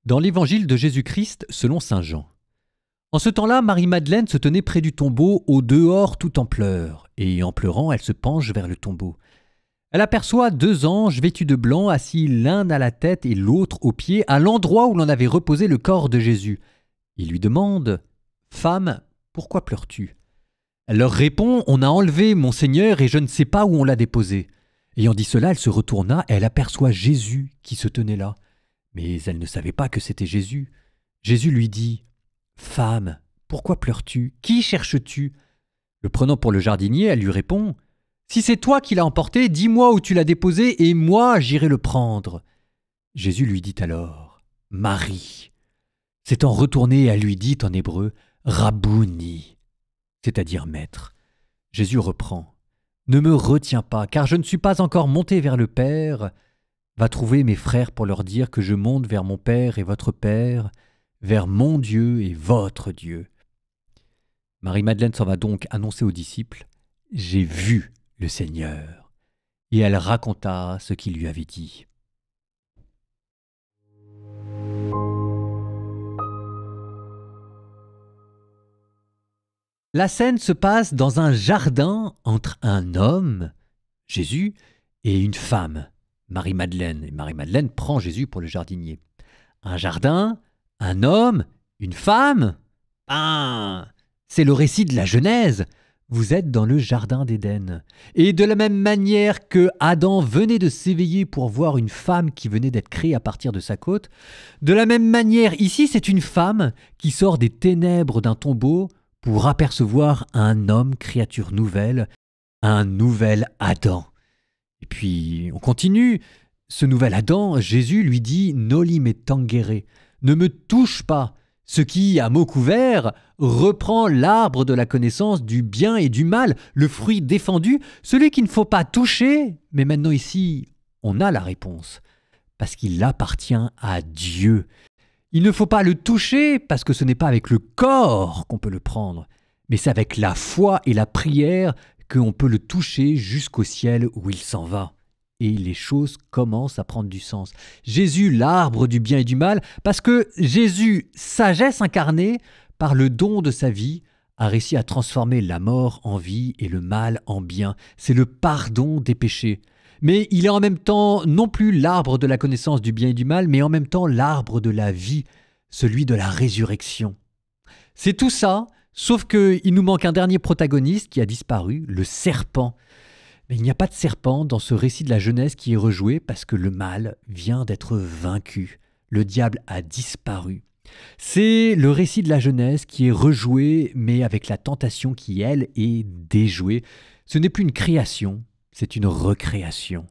Dans l'évangile de Jésus-Christ selon saint Jean. En ce temps-là, Marie-Madeleine se tenait près du tombeau, au dehors tout en pleurs, et en pleurant, elle se penche vers le tombeau. Elle aperçoit 2 anges vêtus de blanc, assis l'un à la tête et l'autre aux pieds, à l'endroit où l'on avait reposé le corps de Jésus. Ils lui demandent « Femme, pourquoi pleures-tu » Elle leur répond « On a enlevé mon Seigneur et je ne sais pas où on l'a déposé. » Ayant dit cela, elle se retourna et elle aperçoit Jésus qui se tenait là. Mais elle ne savait pas que c'était Jésus. Jésus lui dit « Femme, pourquoi pleures-tu? Qui cherches-tu » Le prenant pour le jardinier, elle lui répond « Si c'est toi qui l'as emporté, dis-moi où tu l'as déposé et moi j'irai le prendre. » Jésus lui dit alors « Marie ». S'étant retourné, elle lui dit en hébreu « Rabouni », c'est-à-dire maître. Jésus reprend « Ne me retiens pas, car je ne suis pas encore monté vers le Père. Va trouver mes frères pour leur dire que je monte vers mon Père et votre Père, vers mon Dieu et votre Dieu. » Marie-Madeleine s'en va donc annoncer aux disciples « J'ai vu le Seigneur ». Et elle raconta ce qu'il lui avait dit. La scène se passe dans un jardin entre un homme, Jésus, et une femme, Marie-Madeleine. Et Marie-Madeleine prend Jésus pour le jardinier. Un jardin, un homme, une femme. C'est le récit de la Genèse. Vous êtes dans le jardin d'Éden. Et de la même manière que Adam venait de s'éveiller pour voir une femme qui venait d'être créée à partir de sa côte, de la même manière, ici, c'est une femme qui sort des ténèbres d'un tombeau pour apercevoir un homme, créature nouvelle, un nouvel Adam. Et puis, on continue. Ce nouvel Adam, Jésus lui dit « Noli me tangere » ne me touche pas, ce qui, à mot couvert, reprend l'arbre de la connaissance du bien et du mal, le fruit défendu, celui qu'il ne faut pas toucher. Mais maintenant ici, on a la réponse, parce qu'il appartient à Dieu. Il ne faut pas le toucher parce que ce n'est pas avec le corps qu'on peut le prendre, mais c'est avec la foi et la prière qu'on peut le toucher jusqu'au ciel où il s'en va. Et les choses commencent à prendre du sens. Jésus, l'arbre du bien et du mal, parce que Jésus, sagesse incarnée, par le don de sa vie, a réussi à transformer la mort en vie et le mal en bien. C'est le pardon des péchés. Mais il est en même temps non plus l'arbre de la connaissance du bien et du mal, mais en même temps l'arbre de la vie, celui de la résurrection. C'est tout ça, sauf qu'il nous manque un dernier protagoniste qui a disparu, le serpent. Mais il n'y a pas de serpent dans ce récit de la Genèse qui est rejoué parce que le mal vient d'être vaincu. Le diable a disparu. C'est le récit de la Genèse qui est rejoué, mais avec la tentation qui, elle, est déjouée. Ce n'est plus une création, c'est une recréation.